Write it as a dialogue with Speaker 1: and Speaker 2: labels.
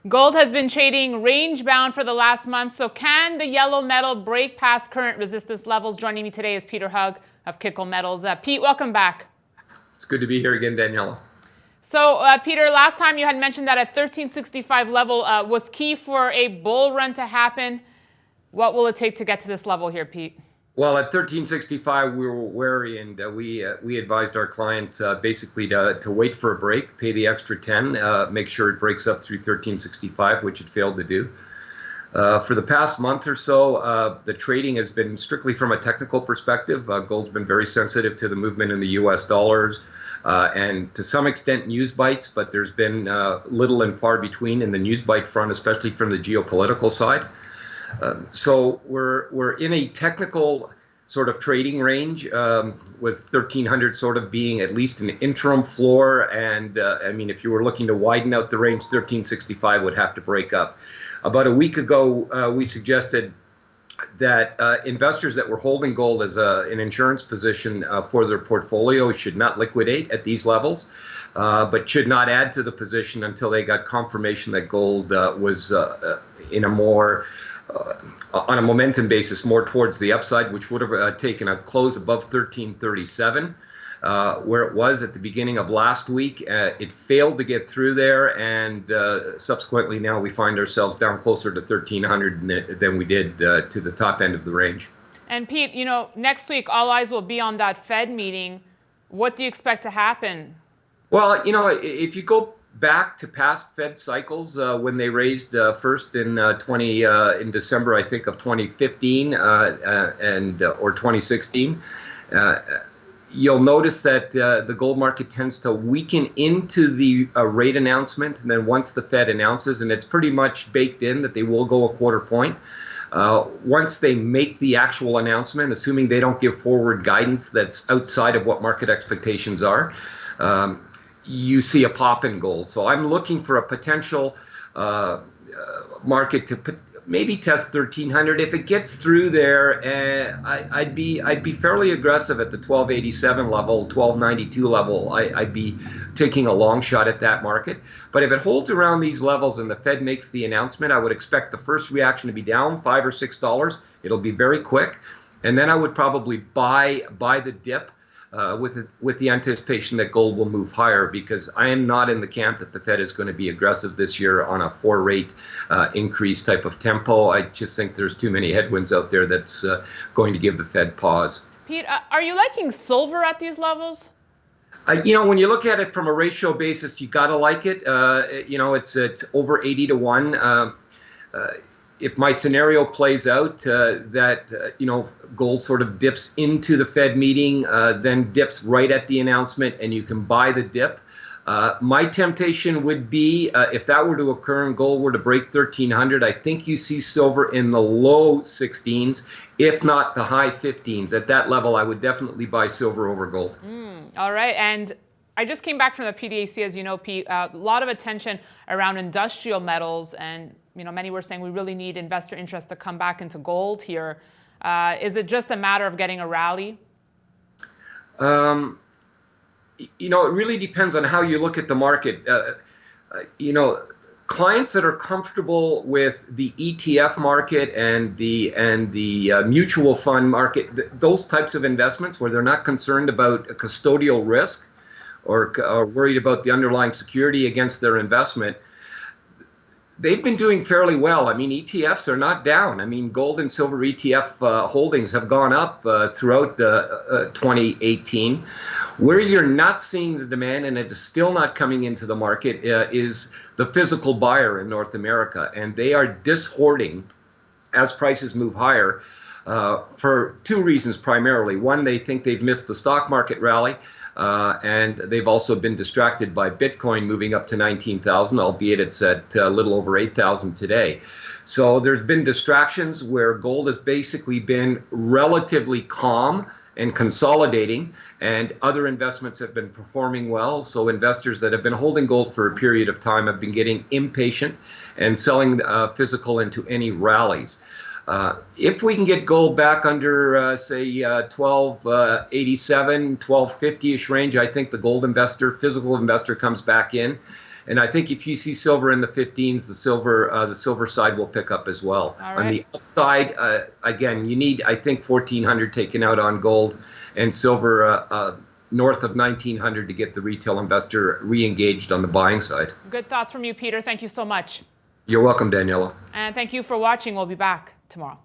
Speaker 1: Gold has been trading range bound for the last month, so can the yellow metal break past current resistance levels? Joining me today is Peter Hug of Kitco Metals. Pete, welcome back.
Speaker 2: It's good to be here again, Daniela.
Speaker 1: So, Peter, last time you had mentioned that a 1365 level was key for a bull run to happen. What will it take to get to this level here, Pete?
Speaker 2: Well, at 1365, we were wary, and we advised our clients basically to wait for a break, pay the extra 10, make sure it breaks up through 1365, which it failed to do. For the past month or so, the trading has been strictly from a technical perspective. Gold's been very sensitive to the movement in the U.S. dollars and to some extent news bites, but there's been little and far between in the news bite front, especially from the geopolitical side. So we're in a technical sort of trading range, with 1300 sort of being at least an interim floor. And I mean, if you were looking to widen out the range, 1365 would have to break up. About a week ago, we suggested that investors that were holding gold as an insurance position for their portfolio should not liquidate at these levels, but should not add to the position until they got confirmation that gold was in a more on a momentum basis, more towards the upside, which would have taken a close above 1337, where it was at the beginning of last week. It failed to get through there, and subsequently now we find ourselves down closer to 1300 than we did to the top end of the range.
Speaker 1: And Pete, you know, next week all eyes will be on that Fed meeting. What do you expect to happen?
Speaker 2: Well, you know, if you go back to past Fed cycles, when they raised first in in December, I think, of 2015 or 2016, you'll notice that the gold market tends to weaken into the rate announcement, and then once the Fed announces, and it's pretty much baked in that they will go a quarter point. Once they make the actual announcement, assuming they don't give forward guidance that's outside of what market expectations are, you see a pop in gold. So I'm looking for a potential market to maybe test 1300. If it gets through there, I'd be fairly aggressive at the 1287 level, 1292 level. I'd be taking a long shot at that market. But if it holds around these levels and the Fed makes the announcement, I would expect the first reaction to be down $5 or $6. It'll be very quick, and then I would probably buy the dip. With the anticipation that gold will move higher, because I am not in the camp that the Fed is going to be aggressive this year on a 4-rate increase type of tempo. I just think there's too many headwinds out there that's going to give the Fed pause.
Speaker 1: Pete, are you liking silver at these levels?
Speaker 2: You know, when you look at it from a ratio basis, you got to like it. You know, it's over 80 to 1. If my scenario plays out, you know, gold sort of dips into the Fed meeting, then dips right at the announcement, and you can buy the dip. My temptation would be, if that were to occur and gold were to break 1300, I think you see silver in the low 16s, if not the high 15s. At that level, I would definitely buy silver over gold.
Speaker 1: All right, and I just came back from the PDAC, as you know, Pete. A lot of attention around industrial metals, and you know, many were saying we really need investor interest to come back into gold here. Is it just a matter of getting a rally?
Speaker 2: You know, it really depends on how you look at the market. You know, clients that are comfortable with the ETF market and the mutual fund market, those types of investments where they're not concerned about a custodial risk or worried about the underlying security against their investment, they've been doing fairly well. I mean, ETFs are not down. I mean, gold and silver ETF holdings have gone up throughout 2018. Where you're not seeing the demand, and it is still not coming into the market, is the physical buyer in North America. And they are dishoarding as prices move higher for two reasons primarily. One, they think they've missed the stock market rally. And they've also been distracted by Bitcoin moving up to 19,000, albeit it's at a little over 8,000 today. So there's been distractions where gold has basically been relatively calm and consolidating, and other investments have been performing well. So investors that have been holding gold for a period of time have been getting impatient and selling physical into any rallies. If we can get gold back under, say, 1287, 1250-ish range, I think the gold investor, physical investor, comes back in And I think if you see silver in the 15s, the silver side will pick up as well.
Speaker 1: All right.
Speaker 2: On the upside, again, you need, I think, 1400 taken out on gold and silver north of 1900 to get the retail investor re-engaged on the buying side.
Speaker 1: Good thoughts from you, Peter. Thank you so much.
Speaker 2: You're welcome, Daniela.
Speaker 1: And thank you for watching. We'll be back tomorrow.